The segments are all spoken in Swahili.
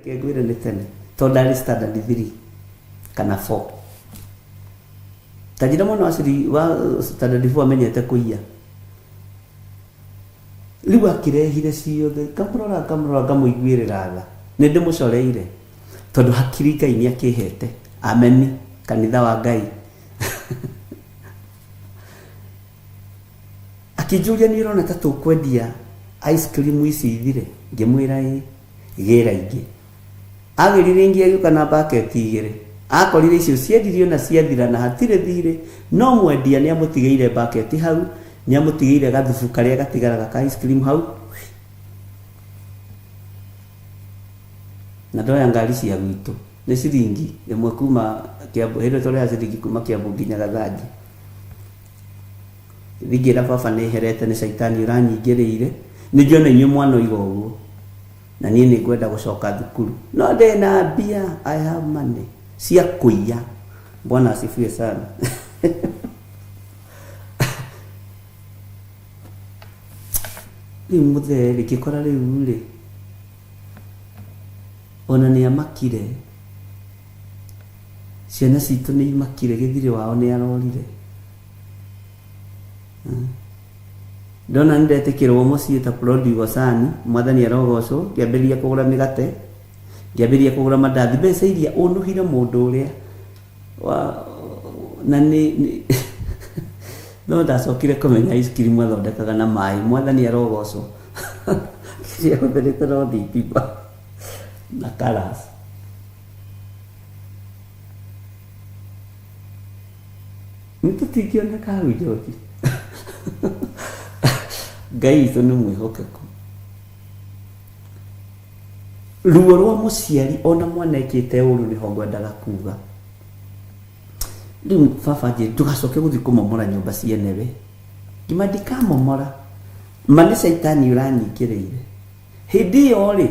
reke ngwire ni tene to ndari standard 3 kana 4 tajira mwana wa standard 4 amenyete kuiya riu akirehire ciothe kamurora ngamuiguirira tha ni ndimucoreire tondu hakiri Ngai ni akihete ameni kanitha wa Ngai akijuria ni rona ta tukwendia ice cream ici ithire ngimwira gira ingi agirire ingi yuka na bucket igire akorire icio ciendirio na ciathira na hatire thire no mwendia ni amutigeire bucket hau ni amutigeire gathufu karia gatigaraga ka ice cream hau na ndoya ngari cia gwitu ni ciringi imwe kuma kiambu hero tole ya ciringi kuma kiambu nginya Gathanji thigira baba ni herete ni shaitani uranyingirire ni jona inyu mwana igogo na nie ni kwenda gucoka thukuru no de na bia I have money cia kuiya Bwana asifiwe sana ni muthe kikora riu ri ona ni amakire ciana citu ni imakire githire wao ni arorire ndona ndetekirwo muciĩ ta prodigal son mwathani arogocwo ngĩambĩrĩria kũgũra mĩgate ngĩambĩrĩria kũgũra mandathi mbeca iria ũnũhire mũndũ ũrĩa na nĩ no ndacokire kũmenya ice cream athondekaga na maĩ mwathani arogocwo kĩrĩa hũthĩrĩte no thitima na karas nĩtũtingĩoneka hau Njoki Ngai witũ nĩ mwĩhokeku ruo rwa mũciari ona mwana ekĩte ũru nĩho ngwendaga kuga rĩu baba njĩ ndũgacoke gũthiĩ kũmomora nyũmba cienewe ngima ndikamomora ma nĩ caitani ũranyingĩrĩire hĩndĩ ĩyo rĩ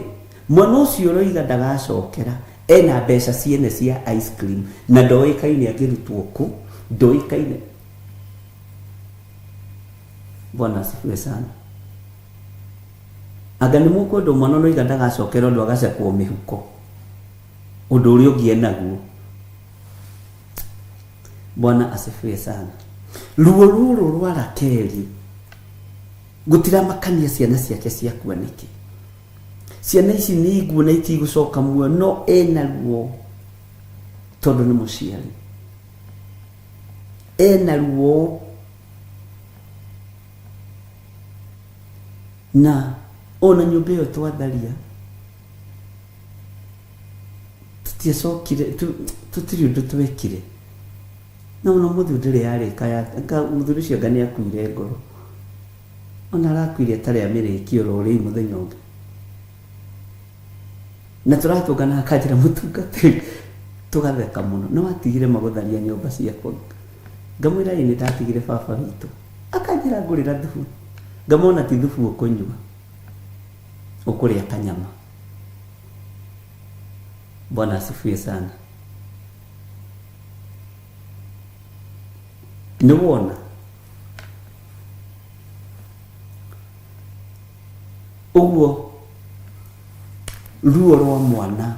mwana ũcio ũroiga ndagacokera ena mbeca ciene cia ice cream na ndoĩkaine angĩrutwo kũ ndoĩkaine Bwana asifiwe sana anga nĩ mũkwenda mwana ũroiga ndagacokera ũndũ agacekwo mĩhuko ũndũ ũrĩa ũngĩ enaguo Bwana asifiwe sana ruo rũrũ rwa Rakeli gũtiramakania ciana ciake ciakua nĩkĩ ciana ici nĩ iguo na itigũcoka muoyo no ena ruo tondũ nĩ mũciari ena ruo na ona nyũmba ĩyo twatharia tutiacokire tutiri ũndũ twekire no mũthuri ndĩrĩ yarĩka mũthuri ũcio anga nĩ akuire ngoro ona arakuire atarĩ amĩrĩki oro ũrĩ mũthenya ũngĩ na tũratũngana akanjĩra mũtungatĩri tũgatheka mũno no atigire magũtharia nyũmba ciakwa ngamwĩra ĩ nĩ ndatigire baba witũ akanjĩra ngũrĩra thubu ngamona ti thubu ũkũnyua ũkũrĩa kanyama Bwana asifiwe sana nĩwona ũguo ruo rwa mwana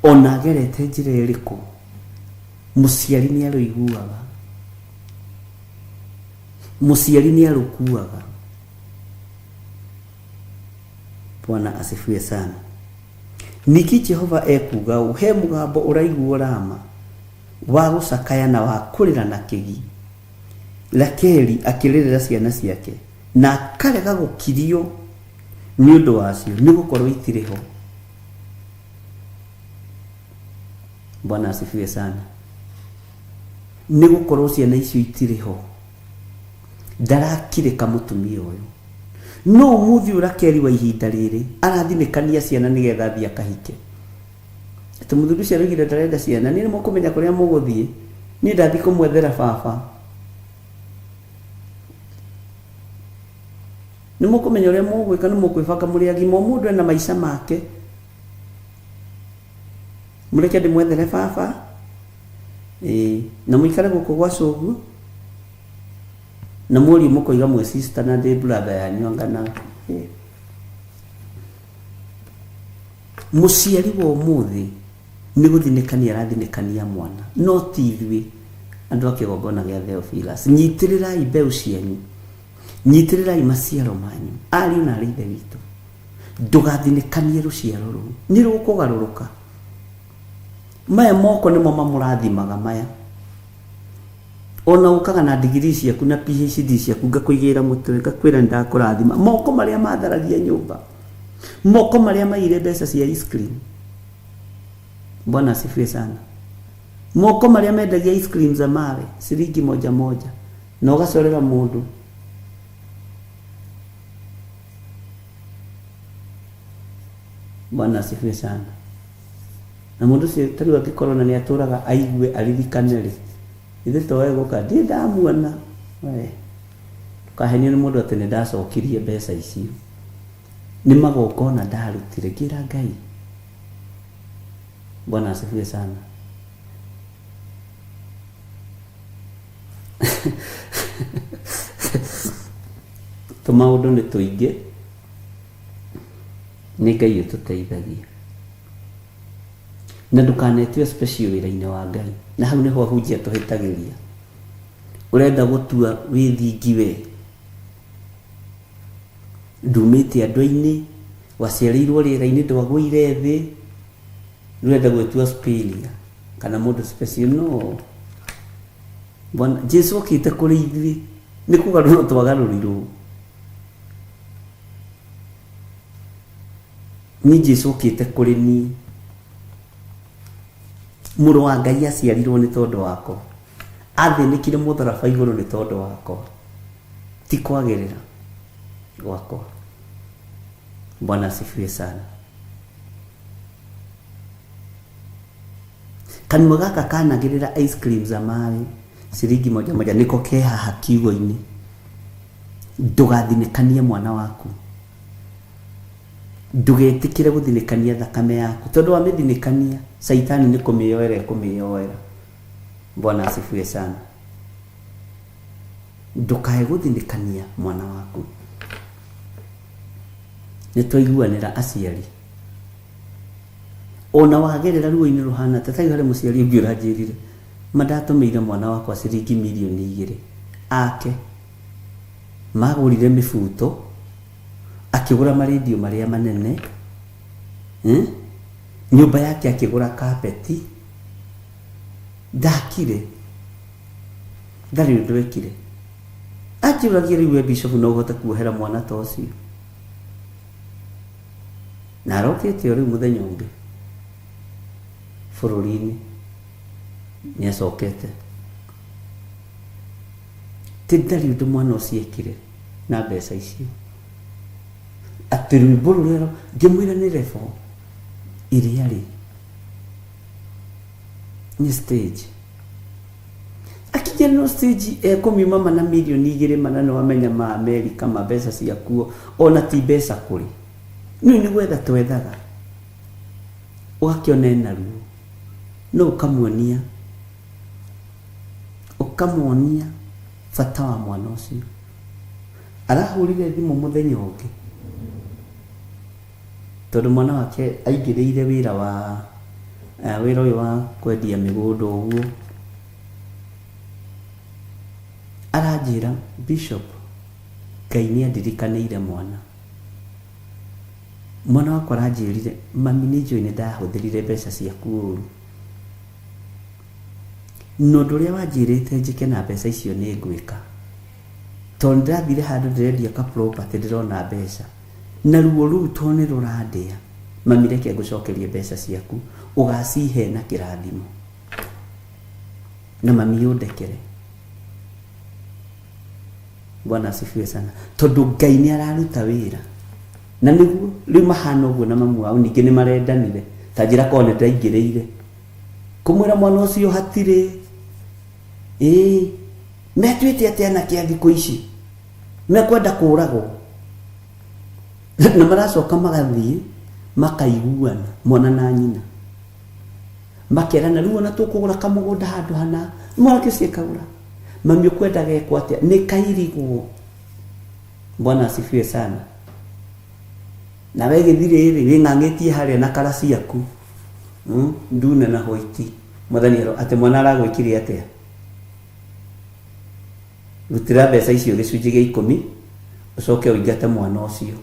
ona agerete njĩra ĩrĩkũ mũciari nĩ arũiguaga mũciari nĩ arũkuaga Bwana asifiwe sana niki Jehova ekuga uhe mũgambo ũraiguo Rama wa gũcakaya na wa kũrĩra na kĩgi Rakeli akĩrĩrĩra ciana ciake na akarega gũkirio nĩ ũndũ wacio nĩ gũkorwo itirĩ ho Bwana asifiwe sana nĩ gũkorwo ciana icio itirĩ ho ndarakirĩka mũtumia ũyũ no mũthi Rakeli wa ihinda rĩrĩ arathinĩkania ciana nĩgetha athiĩ akahike atĩ mũthuri ũcio araugire ndarenda ciana nĩ mũkũmenya kũrĩa mũgũthiĩ niĩ ndathiĩ kũmwethera baba nĩ mũkũmenya ũrĩa mũgwĩka nĩ mũkwĩbanga mũrĩ agima mũndũ ena maica make mũreke ndĩmwethere baba na mũikare gũkũ gwa cũguo na mũriũ mũkoiga mwĩ sister na ndĩ brother yanyu angana Muciari wa umuthi ni guthinekania arathinekania mwana, no ti ithui andu akigongona gia Theophilus. Nyitirirai mbeu cianyu, nyitirirai maciaro manyu, ari na rithe witu, ndugathinekanie ruciaro ru, ni rukugaruruka. Maya moko nimo mamurathimaga maya. Ona ukaga na degree ciaku na PhD ciaku ngakuigira mutwe ngakwira ndakurathima, moko maria matharagia nyumba, moko maria maire mbeca cia ice cream. Bwana asifiwe sana. Moko maria mendagia ice cream za mawe ciringi moja moja na ugacorera mundu. Bwana asifiwe sana. Na mundu cio tari akikorwo na ni aturaga aigue aririkanere ithe towe guka ndi ndamuona we kahenia ni mundu atene ndacokirie mbeca icio ni magokona ndarutire ngira Ngai. Bwana asifiwe sana. Tumaundu ni tuingi ni Ngai ututeithagia na ndukanetwe special wira-ini wa Ngai. Na hau niho ahunjia tuhitagiria urenda gutua withingi we ndumite andu-ini waciarirwo rira-ini ndwagwire thi urenda gwitua spilia kana mundu special. No, Bwana Jesu okite kuri ithui ni kugarura twagarurirwo. Ni Jesu okite kuri ni muru wa Ngai aciarirwo ni tondu wako, athinikire mutharaba iguru ni tondu wako, ti kwagirira gwako. Bwana asifiwe sana. Kanua gaka kanagirira ice cream za mawe ciringi moja moja niko keha hakiugo-ini. Ndugathinekanie mwana waku, ndugetikire guthinekania thakame yaku, tondu wa mithinekania Saitani ni kumiyoera. Bwana asifiwe sana. Ndukae guthinekania mwana waku. Nitwaiguanira aciari ona wagerera ruo-ini ruhana tatai hare muciari ungi uranjirire mandatumeire mwana wakwa ciringi milioni 2 ake magurire mibuto akigura maredio maria manene nyumba yake akigura carpeti dakire ndari ndwekire atiragira iwe bishop no gota kuhera mwana tocio na rokete uri muthenya ungi fururini ni acokete tidari undu mwana uciekire na mbeca icio atiru buru rero ngimwira ni refo iriari ni stage akija no stage kumima mana milioni 2 manane wamenya ma America ma mbeca ciakuo ona ti mbeca kuri ni gwetha twethaga ugakiona ruo no ukamuonia bata wa mwana ucio. Arahurire thimu muthenya ungi tondu mwana wake aingiriire wira uyu wa kwendia migundo uguo. Aranjira bishop Ngai ni andirikaniire mwana wakwa aranjirire mami ni njui ni ndahuthirire mbeca ciaku uru no nduria wanjirite njike na mbeca icio ni ngwika tondu ndathire handu ndirendia ka property ndirona mbeca na ruo ruu tone rurandia. Mami reke ngucokerie mbeca ciaku ugacihe na kirathimo na mami undekere. Bwana asifiwe sana. Tondu Ngai ni araruta wira na niguo riu mahana uguo na mamu wao ningi ni marendanire tanjira kone ndaingiriire kumwira mwana ucio hatire metwite atia na kia thiku ici mekwenda kuragwo na maracoka magathie makaiguana mwana na nyina makerana riu ona tukugura kamugunda handu hana mwake ciekagura mami ukwenda gekwa atia ni kairigwo. Bwana asifiwe sana. na we githire ri wing'ang'etie haria na karasi yaku ndune na hoiti mwathani ate mwana aragwikire atia rutira mbeca icio gicunjĩ gĩa 10 ucoke uingate mwana ucio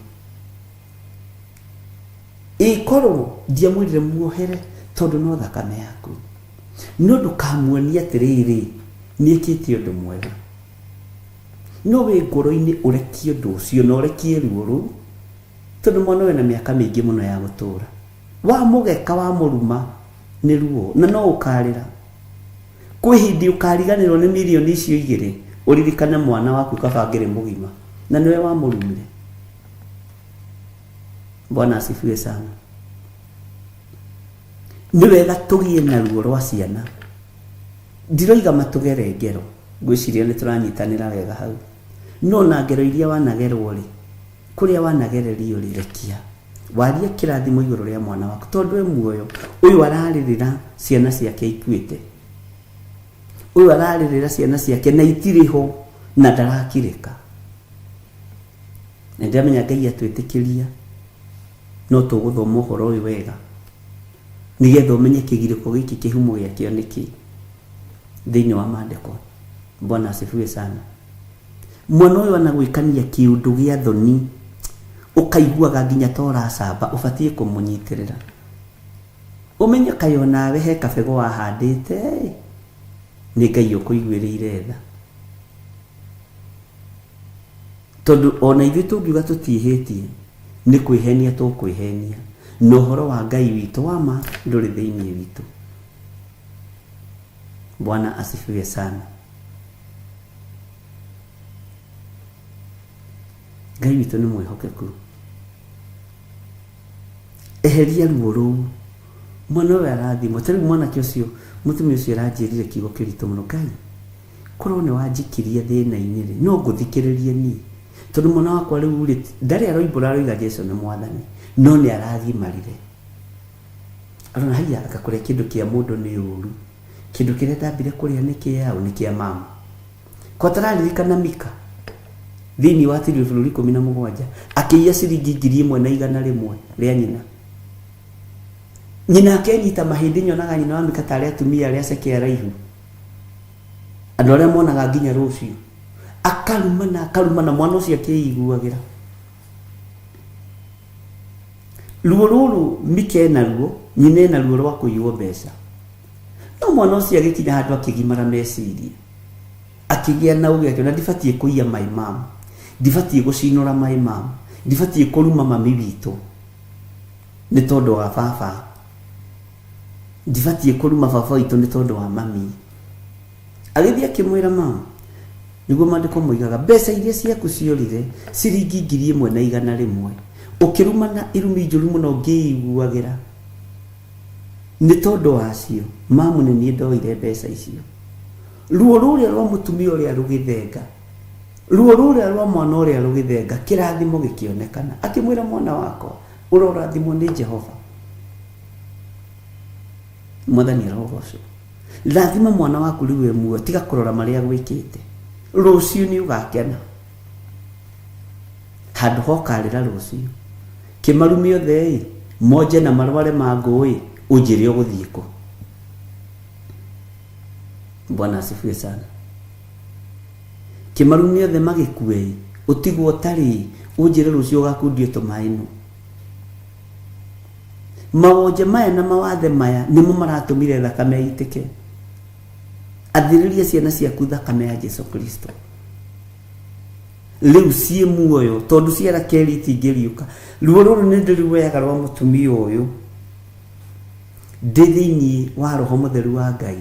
ikorwo ndiamwirire muohere tondu no thakame yaku no ndukamuonia atiriri niekite undu mwega no we ngoro-ini urekie undu ucio no urekie ruo ru tondu mwana wena miaka mingi muno ya gutura wa mugeka wa muruma ni ruo na no ukarira kwi hindi ukariganirwo ni milioni icio 2 uririkane mwana waku kabangire mugima na niwe wa murumire. Bwana asifiwe sana. Ni wega tugie na ruo rwa ciana ndiroiga matugere ngero gwiciria ni turanyitanira wega hau no na ngero iria wanagerwo ri kuria wanagererio ri rekia waria kirathimo iguru ria mwana waku tondu we muoyo uyu araririra ciana ciake ikuite uyu araririra ciana ciake na itiriho na ndarakirika na ndamenya Ngai atwitikiria no tuguthoma uhoro uyu wega nigetha umenye kigiriko giki kihumo giakio niki thiini wa maandiko. Bwana asifiwe sana. Mwana uyu anagwikania kiundu gia thoni ukaiguaga nginya tora saba ubatie kumunyitirira umenye kayo nawe he kabego wahandite ni Ngai ukuiguirire tha tondu ona ithu tungiuga tutihitie ni kwihenia tukwihenia no horo wa Ngai witu wa ma nduri thiini witu. Bwana asifiwe sana. Ngai witu ni mwihokeku eheria ruo ruu mwana we arathimo tari mwana kiucio mutumia ucio aranjirire kiugo kirito muno Ngai korwo ni wanjikiria thina-ini ri no nguthikiririe ni tondu mwana wakwa riu ri ndari aroimbura aroiga Jesu ni mwathani no ni arathimarire arona haya akakuria kindu kia mundu ni uru kindu kiria ndambire kuria ni kiao ni kia mama kwa tararirikana Mika thiini wa tiri bururi 17 akiia ciringi 1,100 ria nyina akenyita mahindi nyonaga nyina wa Mika tari atumia aria ceke araihu andu aria monaga nginya rucio akaruma na mwana ucio akiiguagira ruo ruru Mika ena ruo nyina ena ruo rwa kuiywo mbeca no mwana ucio agikinya handu akigimara meciria akigia na uge na ndibatie kuiya my mom ndibatie gucinura my mom ndibatie kuruma mami witu ni tondu wa baba ndibatie kuruma baba witu ni tondu wa mami agithia kimwira mama niguo mandiko moigaga mbeca iria ciaku ciorire ciringi 1,100 ukiruma na irumi njuru muno ngiiguagira ni tondu wacio mamu ni nie ndoire mbeca icio ruo ruria rwa mutumia uria rugithenga ruo ruria rwa mwana uria rugithenga kirathimo gikionekana akimwira mwana wako urorathimo ni Jehova mwathani rogoco lathima mwana waku riwe muo tiga kurora maria gwikite rucio ni ugakena handu hokarira rucio kimarumio thei moje na marware magui ujire uguthiiko. Bwana asifiwe sana. Kimarumio the magikue utigwo tari ujire rucio gakundio tumaino mawoje maya na mawathe maya nimo maratumire thakame itike athiriria ciana ciaku thakame ya Jesu Kristo riu cie muoyo tondu ciara keri tingiriuka ruo ruru ni ndiriwega rwa mutumia uyu ndithiini wa roho mutheru wa Ngai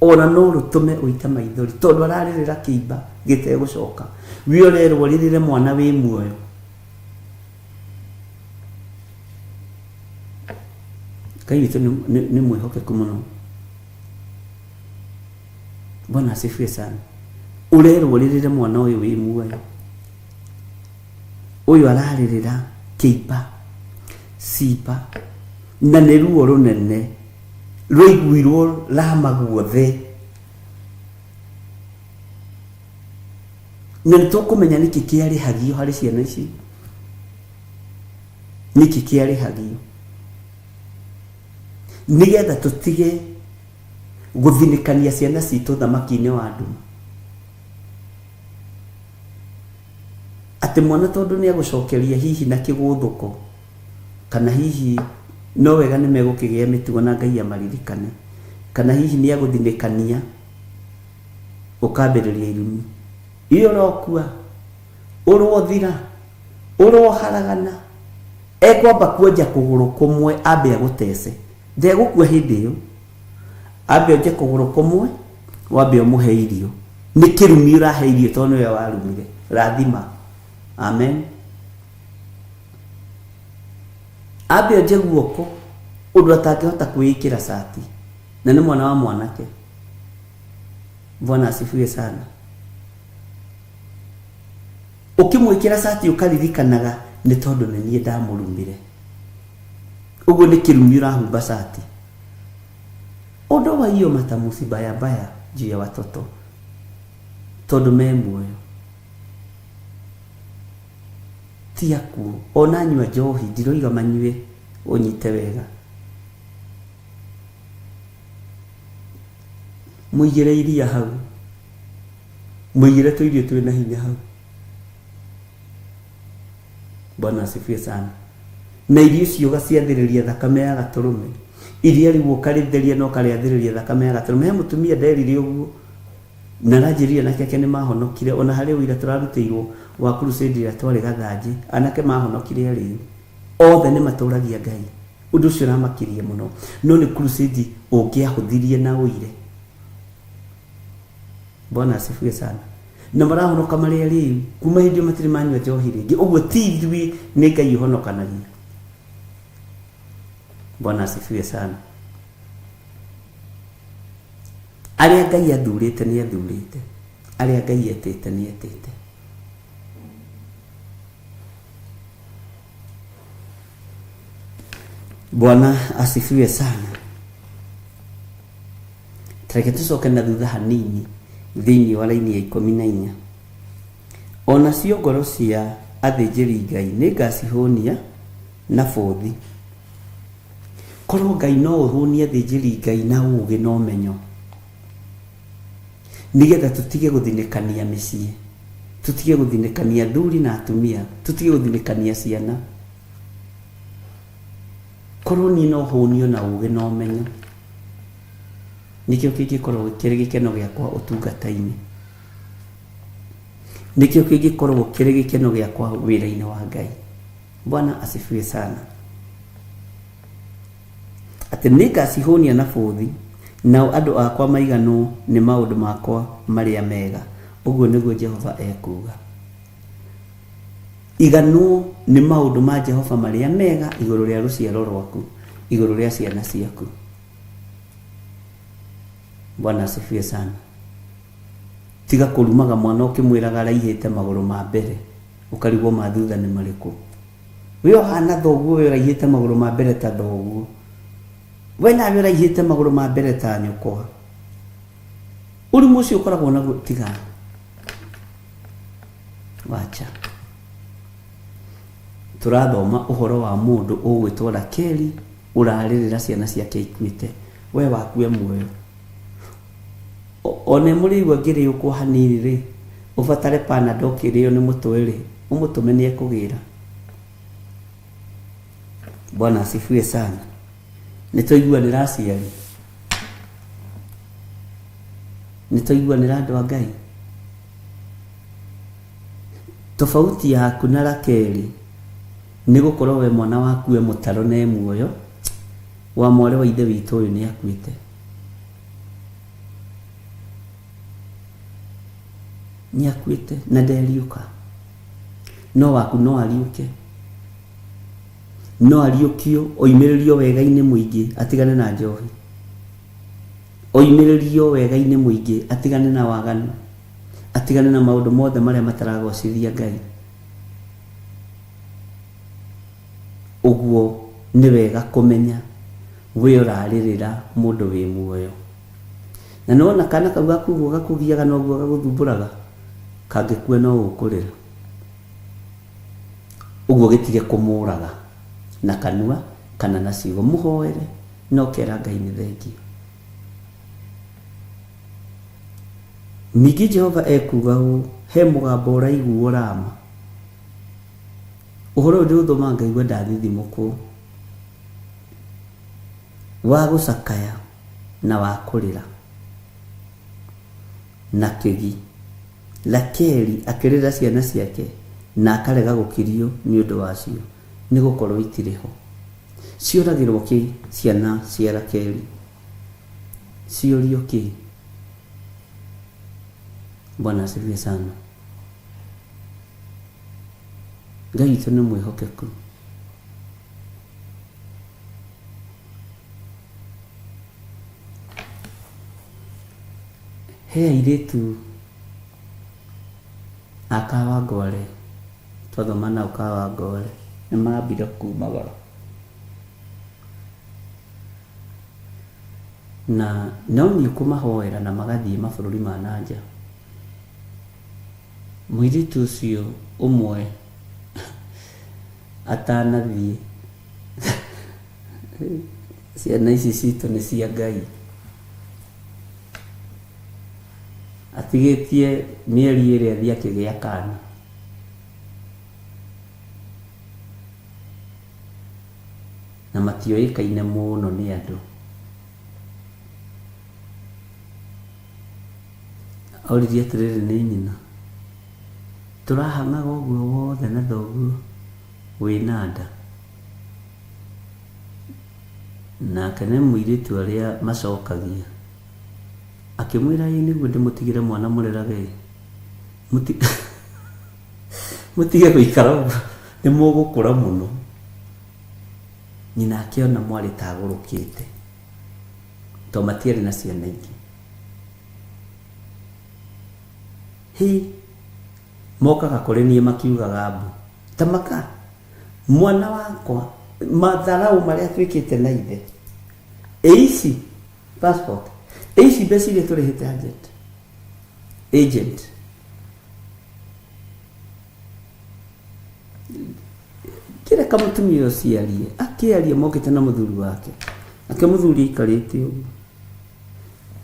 ona no rutume uita maithori tondu araririra kiimba gite gucoka wiorerwo ririre mwana wi muoyo Ngai witu ni mwihokeku muno. Bwana asifiwe sana. Urerwo ririre mwana uyu wi muoyo uyu araririra kiimba sipa na ni ruo runene rwiguirwo rama guothe na nitukumenya niki kiari hagio hari ciana ici niki kiarihagio nigetha tutige guthinikania ciana citu thamaki-ini wa nduma ati mwana tondu ni agucokeria hihi na kiguthuko kana hihi no wega ni megukigia mitugo na Ngai amaririkane kana hihi ni aguthinikania ukambiriria irumi iyo rokua urothira uroharagana ekwamba kuonja kuguru kumwe ambe agutece ndegukua hindi iyo ambe onje kuguru kumwe wambe umuhe irio ni kirumi urahe irio tondu we warumire rathima amen ambe onje guoko undu atangihota kwikira sati na ni mwana wa mwanake. Bwana asifiwe sana. Ukimwikira sati ukaririkanaga ni tondu ni nie ndamurumire uguo ni kirumi urahumba sati ondoa hiyo matamusi baya baya juu ya watoto tondu me muoyo tiaku ona nywa njohi ndiroiga manyue unyite wega muigire iria hau muigire tuirio twina hinya hau. Bwana asifiwe sana. Na irio cio gaciathiriria thakame ya gaturume iria riu ukaritheria no kariathiriria thakame ya gaturume he mutumia nderire uguo na rajiria nake kene mahonokire ona hari wira turarutirwo wa crusade ya twari gathaji anake mahonokire ari othe ni maturagia Ngai undu ucio ramakirie muno no ni crusade ungiahuthirie na uire. Bwana asifiwe sana. Na marahonoka maria riu kuma hindi matiri manywa njohi ringi uguo ti ithui ni Ngai uhonokanagia. Bwana asifiwe sana. Aria Ngai athurite ni athurite aria Ngai etete ni etete. Bwana asifiwe sana. Tareke tucoke na thutha hanini thiini wa laini ya 14 ona cio ngoro cia athinjiri Ngai ni ngacihunia na bothi korwo Ngai no uhunie athinjiri Ngai na ugi no menyo nigetha tutige guthinikania micii tutige guthinikania thuri na atumia tutige guthinikania ciana korwo ni no hunio na ugi no menyo nikio kingikorwo kiri gikeno giakwa utungata-ini nikio kingikorwo kiri gikeno giakwa wira-ini wa Ngai. Bwana asifiwe sana. Ati nikacihunia na bothi nao andu akwa maiganu ni maundu makwa maria mega uguo niguo Jehova ekuga. Iganu ni maundu ma Jehova maria mega iguru ria ruciaro rwaku iguru ria ciana ciaku. Bwana asifiwe sana. Tiga kurumaga mwana ukimwiraga araihite maguru ma mbere ukarigwo ma thutha ni mariku we ohana thoguo we araihite maguru ma mbere ta thoguo we na we araihite maguru ma mbere ta nyukwa uri mucio ukoragwo na gutiga wacha. Turathoma uhoro wa mundu ugwitwo Rakeli uraririra ciana ciake ikuite we wakue muoyo one muri ngiri uko hanini ri ufatare panado kirio ni mutwere umutume ni ekugira. Bwana asifiwe sana. Nitoigua ni raciari nitoigua ni andu a Ngai. Tofauti yaku na Rakeli ni gukorwo we mwana waku we mutaro ne muoyo wa mwore wa ithe witu uyu ni akuite ni akuite na nderiuka no waku no ariuke no ariukio oimiririo wega-ini muingi atigane na njohi oimiririo wega-ini muingi atigane na waganu atigane na maundu mothe maria mataragocithia Ngai. Uguo ni wega kumenya we uraririra mundu wi muoyo na nona kana kau gaku gakugiaga no guo gaguthumburaga kangikue no ukurira uguo gitige kumuraga na kanua kana na ciugo muhoere no kera Ngai ni thengio. Ningĩ Jehova ekuga ũũ, he mũgambo ũraiguo Rama. Ũhoro ũyũ ndĩũthoma ngaigua ndathithimũkwo, wa gũcakaya na wa kũrĩra na kĩgi. Rakeli akĩrĩra ciana ciake na akarega gũkirio nĩ ũndũ wacio, nĩ gũkorwo itirĩ ho. Ciũragĩrwo kĩ ciana cia Rakeli? Ciũrio kĩ? Bwana asifiwe sana. Ngai witũ nĩ mwĩhokeku. He airĩtu a Kawangware, twathoma nao Kawangware, nĩ mambire kumagara na no niĩ kũmahoera na magathiĩ mabũrũri ma nanja. Mũirĩtu ũcio ũmwe atanathiĩ, ciana ici citũ nĩ cia Ngai, atigĩtie mĩeri ĩrĩa athiĩ akĩgĩa kana. Na matioĩkaine mũno nĩ andũ. Auririe atĩrĩrĩ nĩ nyina, tũrahang'aga ũguo wothe na thoguo wĩna nda. Nake nĩ mũirĩtu arĩa macokagia, akĩmwĩra ĩ nĩguo ndĩmũtigĩre mwana mũrerage, mũtige gũikara ũguo nĩ mũgũkũra mũno. Nyina akĩona mwarĩ ta agũrũkĩte, tondũ matiarĩ na ciana ingĩ. Mokaga kũrĩ niĩ makiugaga mbu, tamaka mwana wakwa, matharau marĩa twĩkĩte na ithe. Ici passport, ici mbeca iria tũrĩhĩte agent. Kĩreka mũtumia ũcio arie, akĩaria mokĩte na mũthuri wake, ake mũthuri aikarĩte ũguo.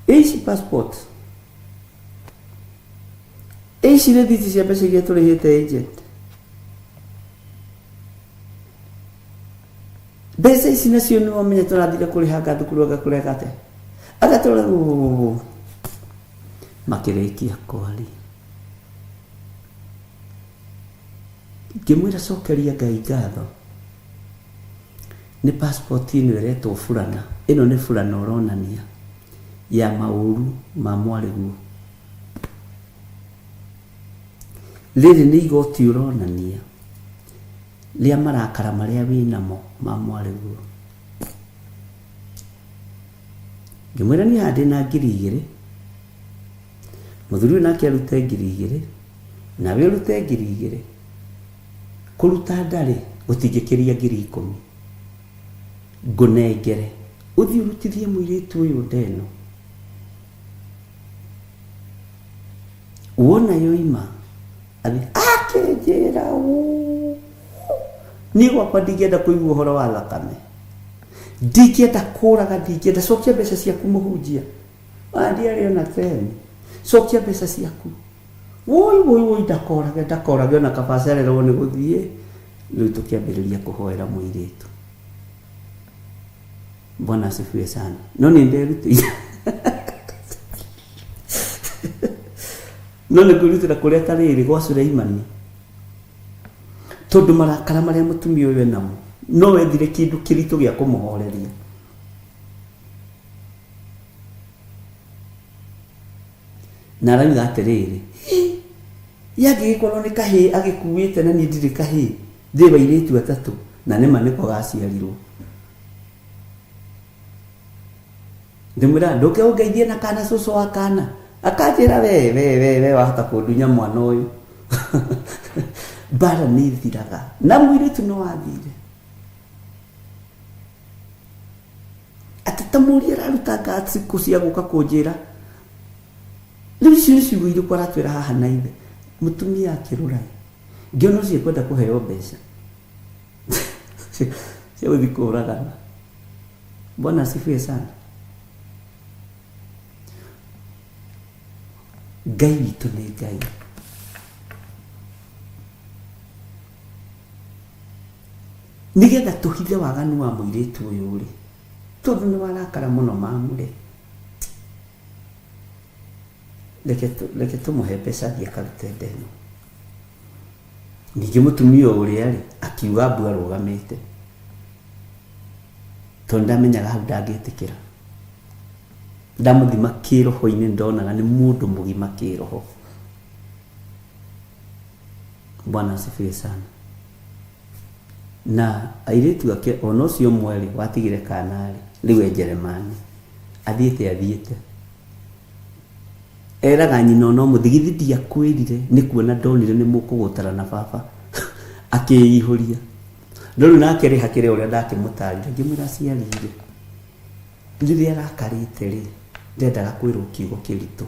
Ici passport, ici rĩthiti cia mbeca iria tũrĩhĩte agent. Mbeca ici nacio nĩ wamenya tũrathire kũrĩha thukuru agakũrega ate. Agatũra makĩrĩkia kwaria. Ngĩmwĩra cokeria Ngai ngatho. Nĩ passport ĩno ĩretwo burana. Ĩno nĩ burana ũronania ya maũru ma mwarĩguo. Rĩrĩ nĩ igoti ũronania rĩa marakara marĩa wĩnamo ma mwarĩguo. Ngĩmwĩra niĩ handĩ na 2,000, mũthuri nake arute 2,000, nawe ũrute 2,000. Kũruta ndarĩ gũtingĩkĩria 10,000. Ngũnengere ũthiĩ ũrutithie mũirĩtu ũyũ ndeno. Wona yoima akĩnjĩra niĩ gwakwa ndingĩenda kũigua ũhoro wa thakame, ndingĩenda kũraga, ndingĩenda. Cokia mbeca ciaku mũhunjia, ndiarĩ ona teni. Cokia mbeca ciaku. Woi ndakorage ona kabacarĩrwo nĩ gũthiĩ. Rĩu tũkĩambĩrĩria kũhoera mũirĩtu. Bwana asifiwe sana. No nĩ nderutĩire no nĩ kwĩrutĩra kũrĩa tarĩrĩ gwa Suleimani, tondũ marakara marĩa mũtumia ũyũ enamo no wethire kĩndũ kĩritũ gĩa kũmũhoreria. Na arauga atĩrĩrĩ, yangĩgĩkorwo nĩ kahĩĩ agĩkuĩte na niĩ ndirĩ kahĩĩ, ndĩ bairĩtu atatũ, na nĩma nĩko gaciarirwo. Ndĩmwĩra ndũkĩũngeithie na kana cũcũ wa kana. Akanjĩra we wahota kũndunya mwana ũyũ. Mbara nĩ ithiraga na mũirĩtu no wathire. Atatamũria araruta ngatsi cia gũka kũnjĩra. Rĩu icio nĩ ciugo irĩkũ aratwĩra haha na ithe. Mũtumia akĩrũra, ngĩona ũcio kwenda kũheo mbeca. cia gũthiĩ kũragana. Bwana asifiwe sana. Ngai witũ nĩ Ngai. Nigetha tũhithe waganu wa mũirĩtu ũyũ rĩ, tondũ nĩ warakara mũno mamũre, reke tũmũhe mbeca thiĩ akarute nda ĩno. Ningĩ mũtumia ũrĩa rĩ akiuga mbu arũgamĩte, tondũ ndamenyaga hau ndangĩtĩkĩra. Ndamũthima kĩroho-inĩ ndonaga nĩ mũndũ mũgima kĩroho. Bwana asifiwe sana. Na airĩtu ake ona ũcio ũmwe rĩ watigire kana rĩ rĩu e Njeremani athiĩte eraga nyina no mũthigithi ndiakwĩrire nĩ kuona ndonire nĩ mũkũgũtara na baba akĩihũria. Rĩu nake rĩ hakĩrĩ ũrĩa ndakĩmũtarire ngĩmwĩra aciarire rĩrĩa arakarĩte rĩ ndendaga kwĩrwo kiugo kĩritũ.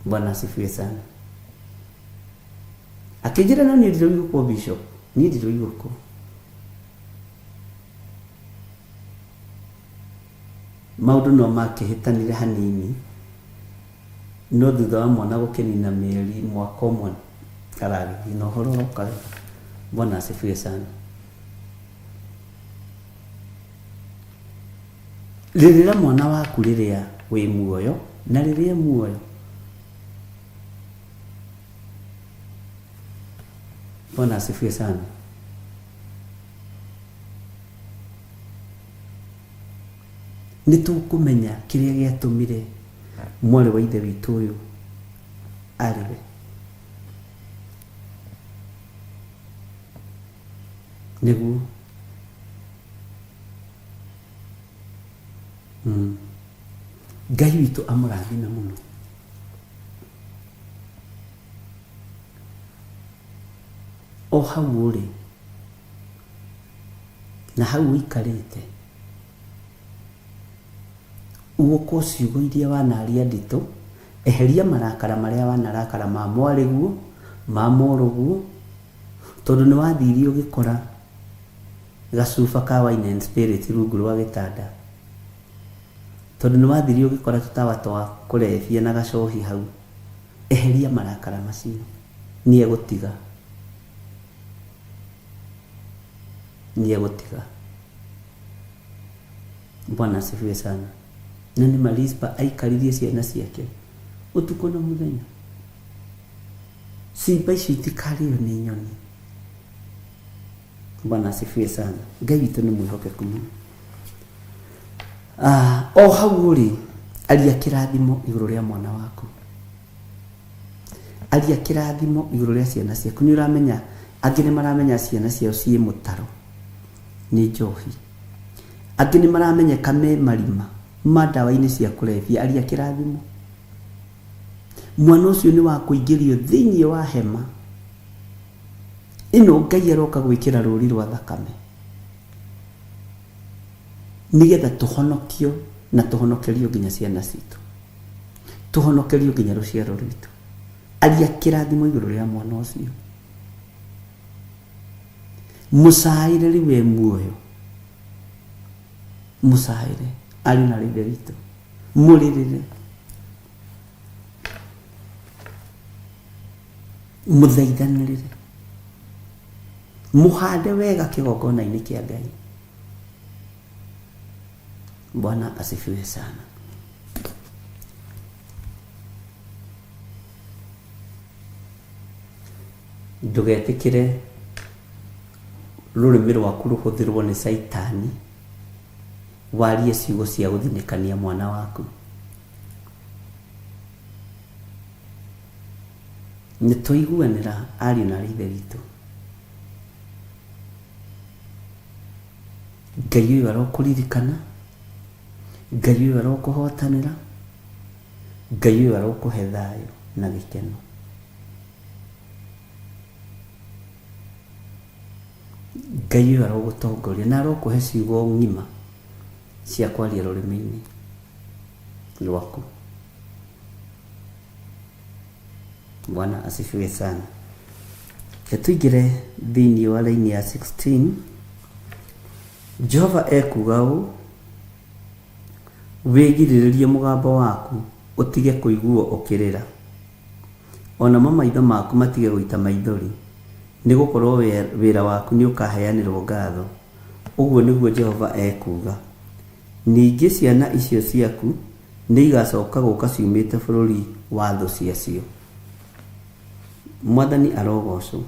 Bwana asifiwe sana. Akĩnjĩra no niĩ ndirũigũkwo bishop, niĩ ndirũigũkwo. Maũndũ no makĩhĩtanire hanini, no thutha wa mwana gũkĩnina mĩeri mwaka ũmwe aragĩthiĩ na ũhoro ũroka. Bwana asifiwe sana. Rĩrĩa mwana waku rĩrĩa wĩ muoyo na rĩrĩa muoyo, Bwana asifiwe sana. Nĩtũkũmenya kĩrĩa gĩatũmire mwarĩ wa ithe witũ ũyũ arĩwe. Nĩguo Ngai witũ amũrathime mũno. O hau ũrĩ na hau ũikarĩte uoko ciugo iria wanaria nditũ, eheria marakara marĩa wanarakara ma mwarĩguo ma mũrũguo, tondũ nĩ wathirie ũgĩkora gacuba ka wine and spirit rungu rwa gĩtanda, tondũ nĩ wathirie ũgĩkora tũtawa twa kũrebia na gacohi hau. Eheria marakara macio, nĩ egũtiga. Nĩ egũtiga. Bwana asifiwe sana. Na nĩ Marispa aikaririe ciana ciake ũtukũ na mũthenya. Simba icio itikarĩo nĩ nyoni. Bwana asifiwe sana. Ngai witũ nĩ mwĩhokeku mũno. O hau ũrĩ aria kĩrathimo igũrũ rĩa mwana waku. Aria kĩrathimo igũrũ rĩa ciana ciaku. Nĩ ũramenya angĩ nĩ maramenya ciana ciao ciĩ mũtaro nĩ njohi, angĩ nĩ maramenyeka me marima ma ndawa-inĩ cia kũrebia. Aria kĩrathimo. Mwana ũcio nĩ wa kũingĩrio thĩinĩ wa hema ĩno Ngai aroka gwĩkĩra rũri rwa thakame nigetha tũhonokio na tũhonokerio nginya ciana citũ, tũhonokerio nginya rũciaro rwitũ. Aria kĩrathimo igũrũ rĩa mwana ũcio. Mũcaĩre rĩu e muoyo, mũcaĩre arĩ na ithe witũ, mũrĩrĩre, mũthaithanĩrĩre, mũhande wega kĩgongona-inĩ kĩa Ngai. Bwana asifiwe sana. Ndũgetĩkĩre rũrĩmĩ rwaku rũhũthĩrwo nĩ Saitani warie ciugo cia gũthinĩkania mwana waku. Nĩtũiguanĩra ariũ na ithe witũ. Ngai ũyũ arokũririkana, Ngai ũyũ arokũhotanĩra, Ngai ũyũ arokũhe thayũ na gĩkeno. Ngai ũyũ arogũtongoria na arokũhe ciugo ng'ima cia kwaria rũrĩmĩ-inĩ rwaku. Bwana asifiwe sana. Ketuigire thini wa laini ya 16. Jehova ekuga ũũ: wĩgirĩrĩrie mũgambo waku, ũtige kũiguo ũkĩrĩra, onamo maitho maku matige gũita maithori, nĩgũkorwo wĩra waku nĩ ũkaheanĩrwo ngatho. Ũguo nĩguo Jehova ekuga. Ningĩ ciana icio ciaku nĩ igacoka gũka ciumĩte bũrũri wa thũ ciacio. Mwathani arogocwo.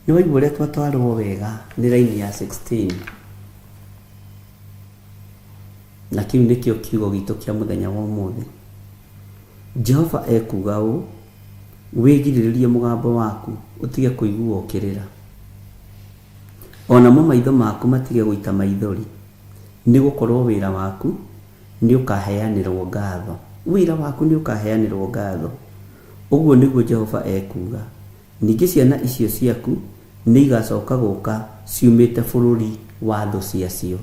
Nĩ waigua ũrĩa twatwarwo wega nĩ laini ya 16, na kĩu nĩkĩo kiugo gitũ kĩa mũthenya wa ũmũthĩ. Jehova ekuga ũũ: wĩgirĩrĩrie mũgambo waku, ũtige kũiguo ũkĩrĩra, onamo maitho maku matige gũita maithori, nĩgũkorwo wĩra waku nĩ ũkaheanĩrwo ngatho. Wĩra waku nĩ ũkaheanĩrwo ngatho. Ũguo nĩguo Jehova ekuga. Ningĩ ciana icio ciaku nĩ igacoka gũka ciumĩte bũrũri wa thũ ciacio.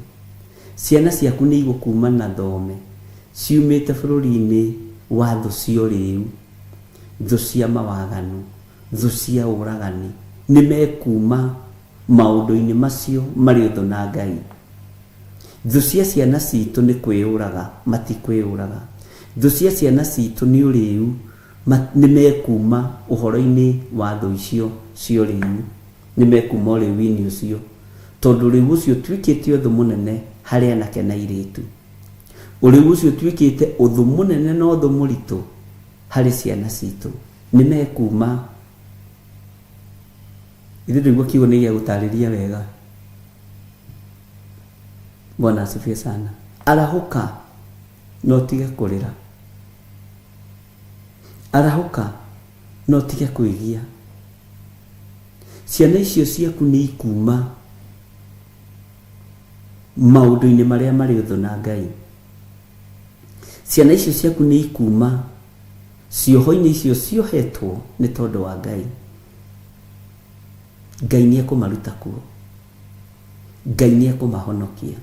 Ciana ciaku nĩ igũkuma na thome ciumĩte bũrũri-inĩ wa thũ cio rĩu, thũ cia mawaganu, thũ cia ũragani. Nĩ mekuma maũndũ-inĩ macio marĩ thũ na Ngai. Thũ cia ciana citũ nĩ kwĩyũraga matikwĩyũraga. Thũ cia ciana citũ nĩ ũrĩu, nĩ mekuma ũhoro-inĩ wa thũ icio cio rĩu, nĩ mekuma ũrĩu-inĩ ũcio, tondũ rĩu ũcio tuĩkĩte ũthũ mũnene harĩ anake na airĩtu. Ũrĩu ũcio tuĩkĩte ũthũ mũnene na ũthũ mũritũ harĩ ciana citũ. Nĩ mekuma, ithuĩ nĩguo kiugo nĩ gĩa gũtarĩria wega. Bwana asifiwe sana. Arahũka no tige kũrĩra, arahũka no tige kwĩgia. Ciana icio ciaku nĩ ikuma maũndũ-inĩ marĩa marĩ thũ na Ngai. Ciana icio ciaku nĩ ikuma cioho-inĩ icio ciohetwo nĩ tondũ wa Ngai. Ngai nĩ ekũmaruta kuo, Ngai nĩ ekũmahonokia.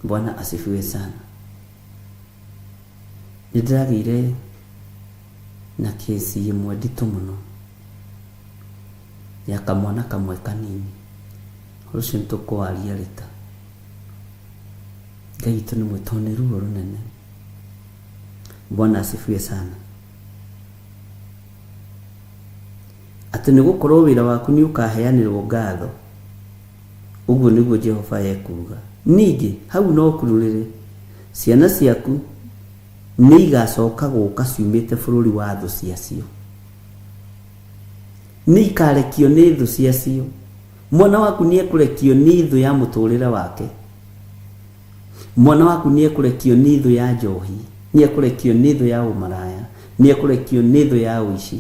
Bwana asifiwe sana. Nĩndĩragĩire na kesi ĩmwe nditũ mũno ya kamwana kamwe kanini. Rũciũ nĩtũkwaria rĩta. Ngai witũ nĩ mwĩtũ ruo rũnene. Bwana asifiwe sana. Atĩ nĩgũkorwo wĩra waku nĩ ũkaheanĩrwo ngatho. Ũguo nĩguo Jehova ekuga. Ningĩ hau no kururĩre, ciana ciaku nĩ igacoka gũka ciumĩte bũrũri wa thũ ciacio. Nĩ ikarekio nĩ thũ ciacio. Mwana waku nĩ ekũrekio nĩ thũ ya mũtũrĩre wake. Mwana waku nĩ ekũrekio nĩ thũ ya njohi, nĩ ekũrekio nĩ thũ ya ũmaraya, nĩ ekũrekio nĩ thũ ya ũici,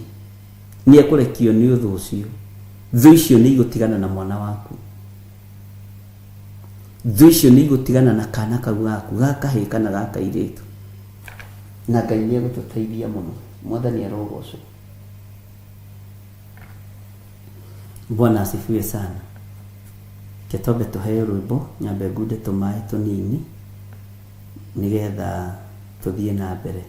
nĩ ekũrekio nĩ ũthũ ũcio. Thũ icio nĩ igũtigana na mwana waku. Thũ icio nĩ igũtigana na kana kau gaku gakahĩ kana gakairĩtu. Na Ngai nĩ egũtũteithia mũno. Mwathani arogocwo. Bwana asifiwe sana. Ketombe tũheo rwĩmbo, nyambe ngunde tũmaĩ tũnini nĩgetha tũthiĩ na mbere.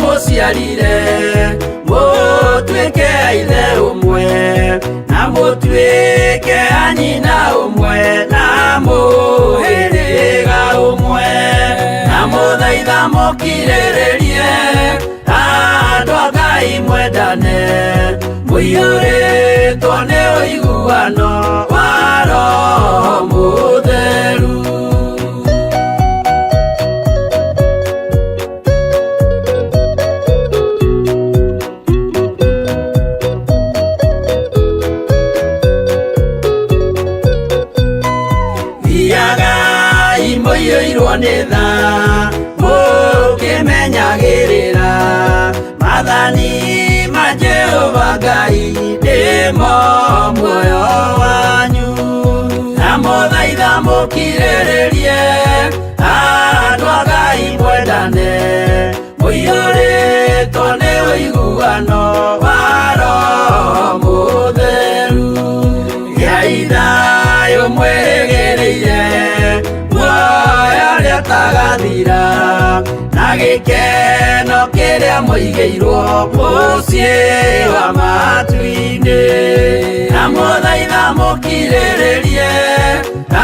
Mũciarire mũtuĩke ithe ũmwe na mũtuĩke anyina ũmwe na mũhĩrĩga ũmwe na mũthaitha thaitha mukirĩrĩrie andũ a Ngai mwendane mũiyũrĩtwo nĩ ũiguano wa Roho Mũtheru. Thiagai mũiyũirwo nĩ tha mũkĩmenyagĩrĩra maathani ma Jehova Ngai nĩmo muoyo wanyu. Na mũthaitha mũkirĩrĩrie andũ a Ngai mwendane mũiyũrĩtwo nĩ ũiguano wa Roho Mũtheru. Gĩai thayũ mwĩrĩgĩrĩire muoyo ũrĩa ũtagathira na gĩkeno kĩrĩa mũigĩirwo mũciĩ wa matu-inĩ. Na mũthaitha mũkirĩrĩrie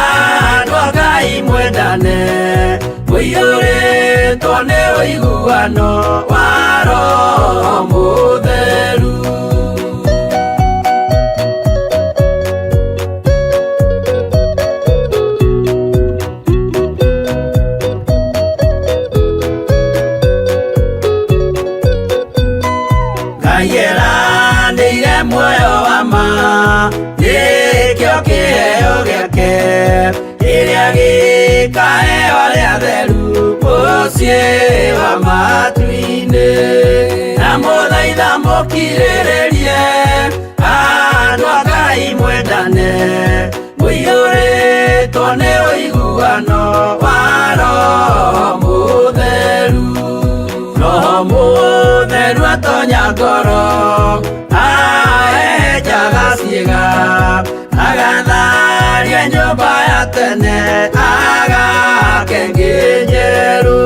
andũ a Ngai mwendane mũiyũrĩtwo nĩ ũiguano wa Roho Mũtheru. Ngai muoyo wa ma nĩkĩo kĩheo gĩake kĩrĩa gĩkaheo arĩa atheru mũciĩ wa matu-inĩ. Na mũthaitha mũkirĩrĩrie andũ a Ngai mwendane mũiyũrĩtwo nĩ ũiguano wa Roho Mũtheru. Roho Mũtheru atonya ngoro ahejaga ciĩga agatharia nyũmba ya tene agake ngĩ njerũ.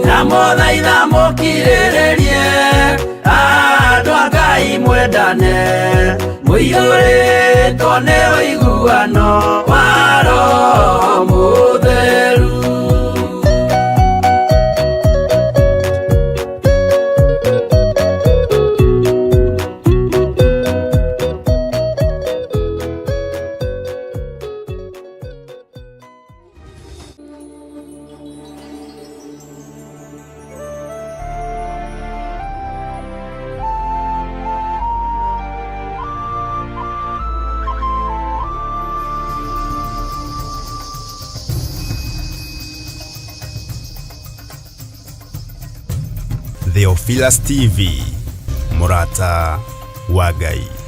Na mũthaitha mũkirĩrĩrie andũ a Ngai mwendane mũiyũrĩtwo nĩ ũiguano wa Roho Mũtheru. Theophilus TV, Mũrata wa Ngai.